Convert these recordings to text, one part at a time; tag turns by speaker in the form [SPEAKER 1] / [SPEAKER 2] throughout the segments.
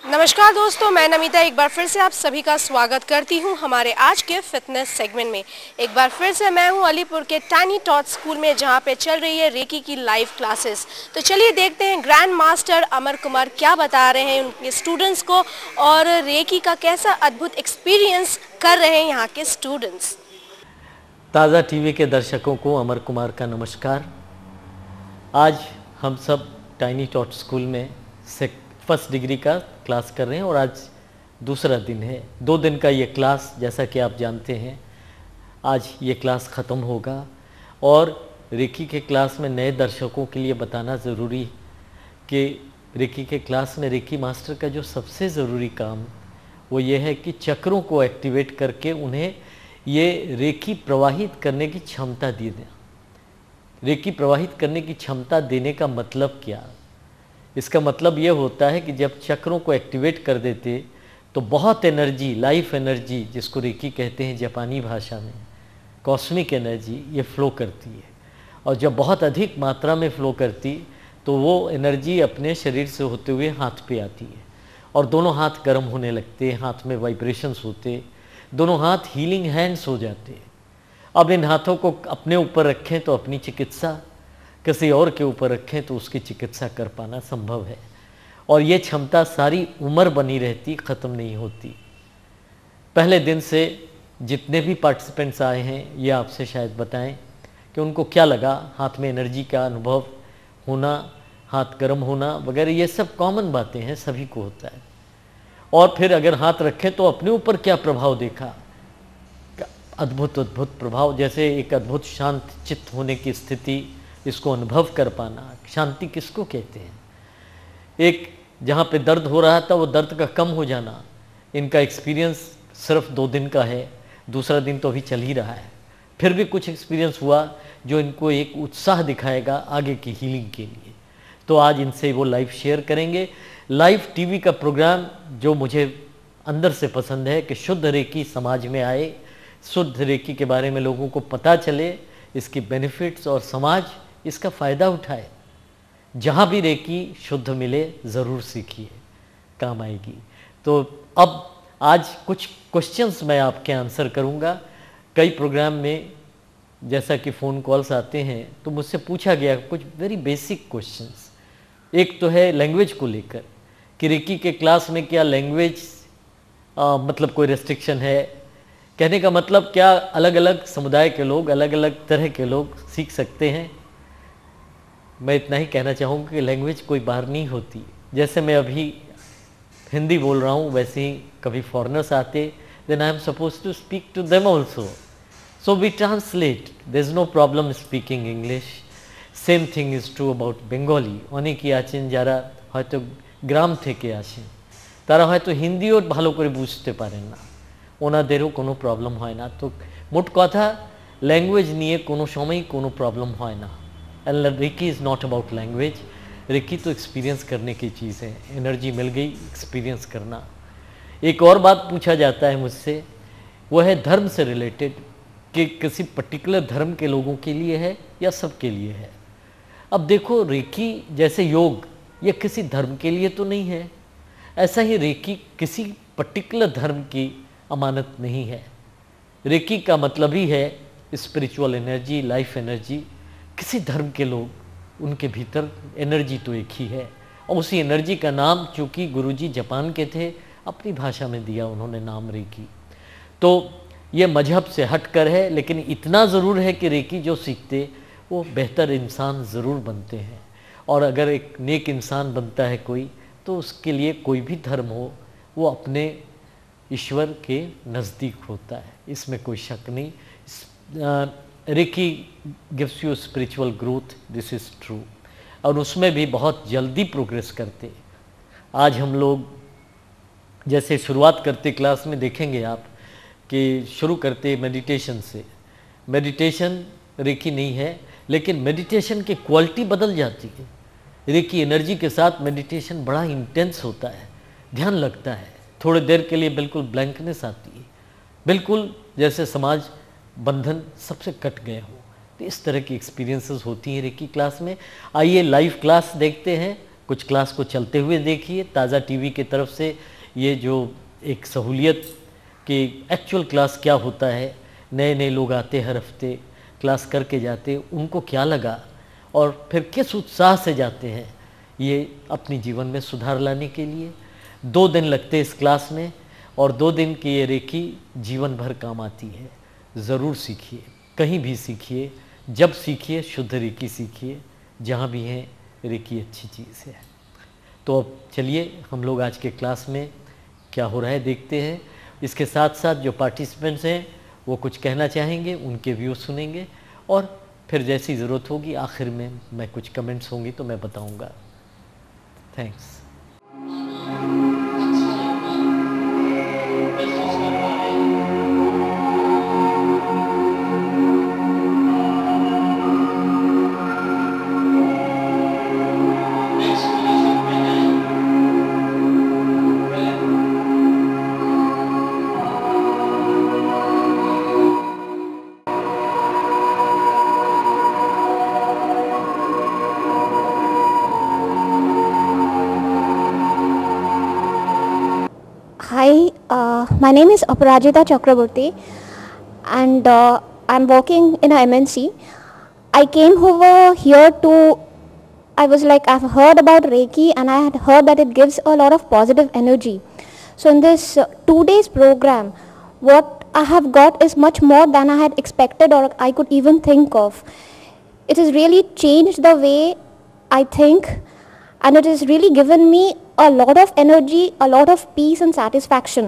[SPEAKER 1] नमस्कार दोस्तों, मैं नमिता एक बार फिर से आप सभी का स्वागत करती हूं हमारे आज के फिटनेस सेगमेंट में। एक बार फिर से मैं हूं अलीपुर के टाइनी टॉट स्कूल में, जहां पे चल रही है रेकी की लाइव क्लासेस। तो चलिए देखते हैं ग्रैंड मास्टर अमर कुमार क्या बता रहे हैं उनके स्टूडेंट्स को और रेकी का कैसा अद्भुत एक्सपीरियंस कर रहे हैं यहाँ के स्टूडेंट्स।
[SPEAKER 2] ताज़ा टीवी के दर्शकों को अमर कुमार का नमस्कार। आज हम सब टाइनी टॉट स्कूल में फर्स्ट डिग्री का क्लास कर रहे हैं और आज दूसरा दिन है। 2 दिन का ये क्लास, जैसा कि आप जानते हैं, आज ये क्लास ख़त्म होगा और रेकी के क्लास में नए दर्शकों के लिए बताना ज़रूरी कि रेकी के क्लास में रेकी मास्टर का जो सबसे ज़रूरी काम वो ये है कि चक्रों को एक्टिवेट करके उन्हें ये रेकी प्रवाहित करने की क्षमता दे दें। रेकी प्रवाहित करने की क्षमता देने का मतलब क्या? इसका मतलब ये होता है कि जब चक्रों को एक्टिवेट कर देते तो बहुत एनर्जी, लाइफ एनर्जी जिसको रेकी कहते हैं जापानी भाषा में, कॉस्मिक एनर्जी, ये फ़्लो करती है। और जब बहुत अधिक मात्रा में फ़्लो करती तो वो एनर्जी अपने शरीर से होते हुए हाथ पे आती है और दोनों हाथ गर्म होने लगते, हाथ में वाइब्रेशंस होते, दोनों हाथ हीलिंग हैंड्स हो जाते। अब इन हाथों को अपने ऊपर रखें तो अपनी चिकित्सा, किसी और के ऊपर रखें तो उसकी चिकित्सा कर पाना संभव है और ये क्षमता सारी उम्र बनी रहती, ख़त्म नहीं होती। पहले दिन से जितने भी पार्टिसिपेंट्स आए हैं ये आपसे शायद बताएं कि उनको क्या लगा। हाथ में एनर्जी का अनुभव होना, हाथ गर्म होना वगैरह, ये सब कॉमन बातें हैं, सभी को होता है। और फिर अगर हाथ रखें तो अपने ऊपर क्या प्रभाव देखा, अद्भुत अद्भुत प्रभाव, जैसे एक अद्भुत शांत चित्त होने की स्थिति, इसको अनुभव कर पाना। शांति किसको कहते हैं? एक जहाँ पे दर्द हो रहा था वो दर्द का कम हो जाना, इनका एक्सपीरियंस सिर्फ 2 दिन का है, दूसरा दिन तो अभी चल ही रहा है। फिर भी कुछ एक्सपीरियंस हुआ जो इनको एक उत्साह दिखाएगा आगे की हीलिंग के लिए। तो आज इनसे वो लाइव शेयर करेंगे। लाइव टीवी का प्रोग्राम जो मुझे अंदर से पसंद है कि शुद्ध रेकी समाज में आए, शुद्ध रेकी के बारे में लोगों को पता चले, इसकी बेनिफिट्स, और समाज इसका फ़ायदा उठाए। जहाँ भी रेकी शुद्ध मिले ज़रूर सीखिए, काम आएगी। तो अब आज कुछ क्वेश्चंस मैं आपके आंसर करूँगा। कई प्रोग्राम में जैसा कि फ़ोन कॉल्स आते हैं तो मुझसे पूछा गया कुछ वेरी बेसिक क्वेश्चंस। एक तो है लैंग्वेज को लेकर कि रेकी के क्लास में क्या लैंग्वेज मतलब कोई रेस्ट्रिक्शन है? कहने का मतलब क्या अलग अलग समुदाय के लोग, अलग अलग तरह के लोग सीख सकते हैं? मैं इतना ही कहना चाहूँगा कि लैंग्वेज कोई बाहर नहीं होती। जैसे मैं अभी हिंदी बोल रहा हूँ, वैसे ही कभी फॉरेनर्स आते, then I am suppose to speak to them also, so we translate. There is no problem speaking English. Same thing is true about Bengali. অনেকেই আছেন যারা হয়তো গ্রাম থেকে আসেন, তারা হয়তো হিন্দিও ভালো করে বুঝতে পারেন না, ওনাদেরও কোনো প্রবলেম হয় না। তো মোট কথা ল্যাঙ্গুয়েজ নিয়ে কোনো সময়ই কোনো প্রবলেম হয় না। And reiki is not about language. Reiki तो एक्सपीरियंस करने की चीज़ है। एनर्जी मिल गई, एक्सपीरियंस करना। एक और बात पूछा जाता है मुझसे, वो है धर्म से रिलेटेड, कि किसी पर्टिकुलर धर्म के लोगों के लिए है या सब के लिए है। अब देखो, रेकी जैसे योग, ये किसी धर्म के लिए तो नहीं है, ऐसा ही रेकी किसी पर्टिकुलर धर्म की अमानत नहीं है। रेकी का मतलब ही है स्पिरिचुअल एनर्जी, लाइफ एनर्जी। किसी धर्म के लोग, उनके भीतर एनर्जी तो एक ही है और उसी एनर्जी का नाम, चूँकि गुरुजी जापान के थे, अपनी भाषा में दिया उन्होंने नाम रेकी। तो ये मजहब से हटकर है, लेकिन इतना ज़रूर है कि रेकी जो सीखते वो बेहतर इंसान ज़रूर बनते हैं। और अगर एक नेक इंसान बनता है कोई, तो उसके लिए कोई भी धर्म हो, वो अपने ईश्वर के नज़दीक होता है, इसमें कोई शक नहीं। Reiki gives you spiritual growth, this is true. और उसमें भी बहुत जल्दी प्रोग्रेस करते। आज हम लोग जैसे शुरुआत करते क्लास में, देखेंगे आप कि शुरू करते मेडिटेशन से। मेडिटेशन रेकी नहीं है, लेकिन मेडिटेशन की क्वालिटी बदल जाती है। रेकी एनर्जी के साथ मेडिटेशन बड़ा इंटेंस होता है, ध्यान लगता है, थोड़ी देर के लिए बिल्कुल ब्लैंकनेस आती है, बिल्कुल जैसे समाज बंधन सबसे कट गए हो। तो इस तरह की एक्सपीरियंसेस होती हैं रेकी क्लास में। आइए लाइव क्लास देखते हैं। कुछ क्लास को चलते हुए देखिए। ताज़ा टीवी की तरफ से ये जो एक सहूलियत कि एक्चुअल क्लास क्या होता है, नए नए लोग आते हर हफ्ते क्लास करके जाते, उनको क्या लगा और फिर किस उत्साह से जाते हैं, ये अपनी जीवन में सुधार लाने के लिए 2 दिन लगते इस क्लास में, और 2 दिन की ये रेकी जीवन भर काम आती है। ज़रूर सीखिए, कहीं भी सीखिए, जब सीखिए शुद्ध रेकी सीखिए, जहाँ भी हैं रेकी अच्छी चीज़ है। तो अब चलिए हम लोग आज के क्लास में क्या हो रहा है देखते हैं। इसके साथ साथ जो पार्टिसिपेंट्स हैं वो कुछ कहना चाहेंगे, उनके व्यू सुनेंगे, और फिर जैसी ज़रूरत होगी आखिर में मैं कुछ कमेंट्स होंगी तो मैं बताऊंगा। Thanks.
[SPEAKER 3] Hi, my name is Aparajita Chakraborty and I'm working in a MNC. I came over here I was like, I've heard about Reiki and I had heard that it gives a lot of positive energy. So in this 2 days program, what I have got is much more than I had expected or I could even think of. It has really changed the way I think, and it has really given me a lot of energy, a lot of peace and satisfaction.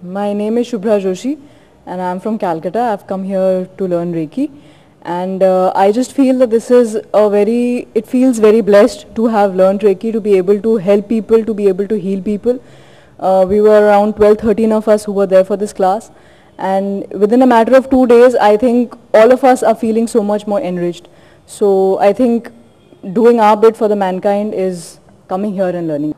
[SPEAKER 4] My name is Shubhra Joshi and I am from Calcutta. I have come here to learn Reiki, and I just feel that it feels very blessed to have learned Reiki, to be able to help people, to be able to heal people. We were around 12-13 of us who were there for this class, and within a matter of 2 days I think all of us are feeling so much more enriched. So I think doing our bit for the mankind is coming here and learning.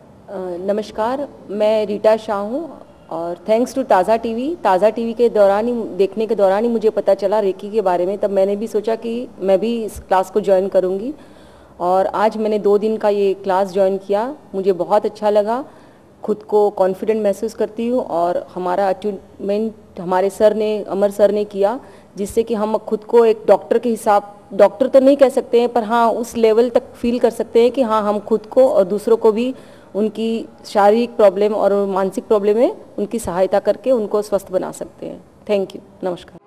[SPEAKER 5] नमस्कार, मैं रीटा शाह हूँ और thanks to ताज़ा TV के देखने के दौरान ही मुझे पता चला रेकी के बारे में। तब मैंने भी सोचा कि मैं भी इस क्लास को ज्वाइन करूँगी, और आज मैंने 2 दिन का ये क्लास ज्वाइन किया। मुझे बहुत अच्छा लगा, खुद को कॉन्फिडेंट महसूस करती हूँ, और हमारा अटैचमेंट हमारे अमर सर ने किया, जिससे कि हम खुद को एक डॉक्टर तो नहीं कह सकते हैं, पर हाँ उस लेवल तक फील कर सकते हैं कि हाँ हम खुद को और दूसरों को भी उनकी शारीरिक प्रॉब्लम और मानसिक प्रॉब्लम में उनकी सहायता करके उनको स्वस्थ बना सकते हैं। थैंक यू, नमस्कार।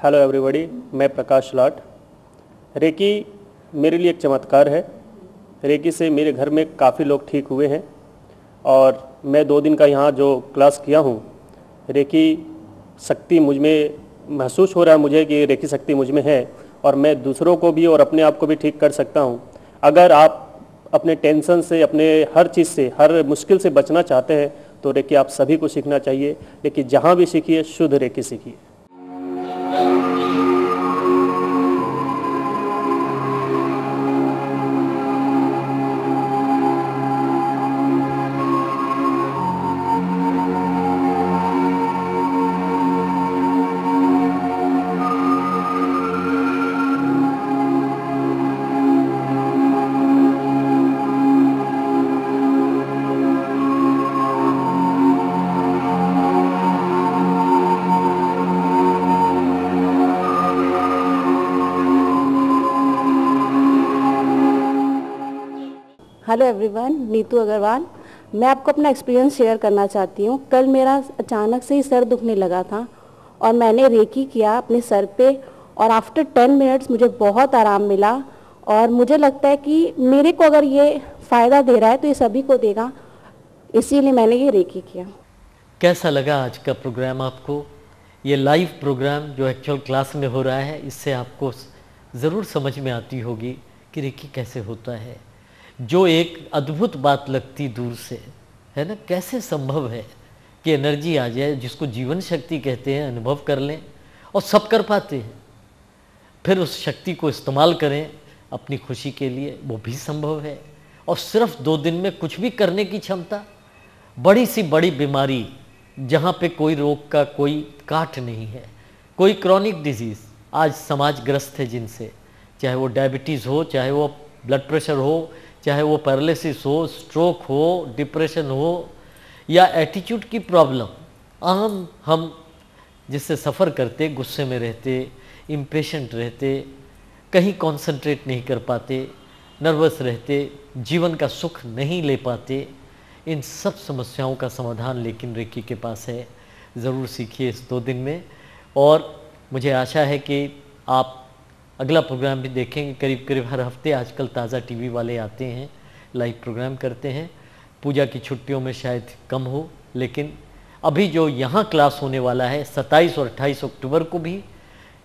[SPEAKER 6] हेलो एवरीबॉडी, मैं प्रकाश लाट। रेकी मेरे लिए एक चमत्कार है। रेकी से मेरे घर में काफ़ी लोग ठीक हुए हैं, और मैं 2 दिन का यहाँ जो क्लास किया हूँ, रेकी शक्ति मुझ में महसूस हो रहा है मुझे कि रेकी शक्ति मुझ में है, और मैं दूसरों को भी और अपने आप को भी ठीक कर सकता हूँ। अगर आप अपने टेंशन से, अपने हर चीज़ से, हर मुश्किल से बचना चाहते हैं तो रेकी आप सभी को सीखना चाहिए। लेकिन जहाँ भी सीखिए शुद्ध रेकी सीखिए।
[SPEAKER 5] Hello everyone, Neetu Agarwal. मैं आपको अपना एक्सपीरियंस शेयर करना चाहती हूँ। कल मेरा अचानक से ही सर दुखने लगा था और मैंने रेकी किया अपने सर पे, और आफ्टर 10 मिनट्स मुझे बहुत आराम मिला, और मुझे लगता है कि मेरे को अगर ये फ़ायदा दे रहा है तो ये सभी को देगा, इसीलिए मैंने ये रेकी किया।
[SPEAKER 2] कैसा लगा आज का प्रोग्राम आपको? ये लाइव प्रोग्राम जो एक्चुअल क्लास में हो रहा है, इससे आपको ज़रूर समझ में आती होगी कि रेकी कैसे होता है। जो एक अद्भुत बात लगती दूर से, है ना, कैसे संभव है कि एनर्जी आ जाए, जिसको जीवन शक्ति कहते हैं, अनुभव कर लें और सब कर पाते हैं। फिर उस शक्ति को इस्तेमाल करें अपनी खुशी के लिए, वो भी संभव है। और सिर्फ 2 दिन में कुछ भी करने की क्षमता। बड़ी सी बड़ी बीमारी जहाँ पे कोई रोग का कोई काट नहीं है, कोई क्रॉनिक डिजीज़ आज समाज ग्रस्त है जिनसे, चाहे वो डायबिटीज़ हो, चाहे वो ब्लड प्रेशर हो, चाहे वो पैरालिसिस हो, स्ट्रोक हो, डिप्रेशन हो या एटीट्यूड की प्रॉब्लम। आम हम जिससे सफ़र करते, गुस्से में रहते, इम्पेशेंट रहते, कहीं कॉन्सेंट्रेट नहीं कर पाते, नर्वस रहते, जीवन का सुख नहीं ले पाते, इन सब समस्याओं का समाधान लेकिन रेकी के पास है। ज़रूर सीखिए इस 2 दिन में। और मुझे आशा है कि आप अगला प्रोग्राम भी देखेंगे। करीब करीब हर हफ्ते आजकल ताज़ा टीवी वाले आते हैं, लाइव प्रोग्राम करते हैं। पूजा की छुट्टियों में शायद कम हो, लेकिन अभी जो यहाँ क्लास होने वाला है 27 और 28 अक्टूबर को भी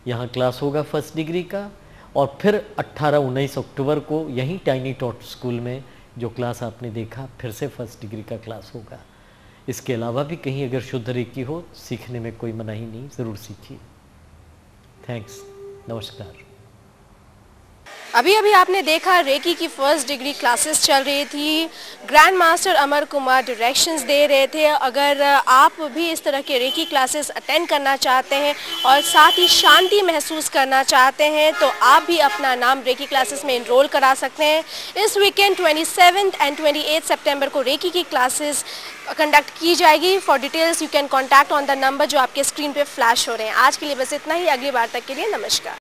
[SPEAKER 2] यहाँ क्लास होगा फर्स्ट डिग्री का, और फिर 18-19 अक्टूबर को यहीं टाइनी टॉट स्कूल में जो क्लास आपने देखा, फिर से फर्स्ट डिग्री का क्लास होगा। इसके अलावा भी कहीं अगर शुद्ध रेकी हो, सीखने में कोई मनाही नहीं, ज़रूर सीखिए। थैंक्स, नमस्कार।
[SPEAKER 1] अभी अभी आपने देखा रेकी की फर्स्ट डिग्री क्लासेस चल रही थी। Grand master Amar Kumar directions दे रहे थे। अगर आप भी इस तरह के रेकी क्लासेस अटेंड करना चाहते हैं और साथ ही शांति महसूस करना चाहते हैं, तो आप भी अपना नाम रेकी क्लासेस में इनरोल करा सकते हैं। इस वीकेंड 27 एंड 28 सितंबर को रेकी की क्लासेस कंडक्ट की जाएगी। For details you can contact on the number जो आपके स्क्रीन पे फ्लैश हो रहे हैं। आज के लिए बस इतना ही। अगली बार तक के लिए नमस्कार।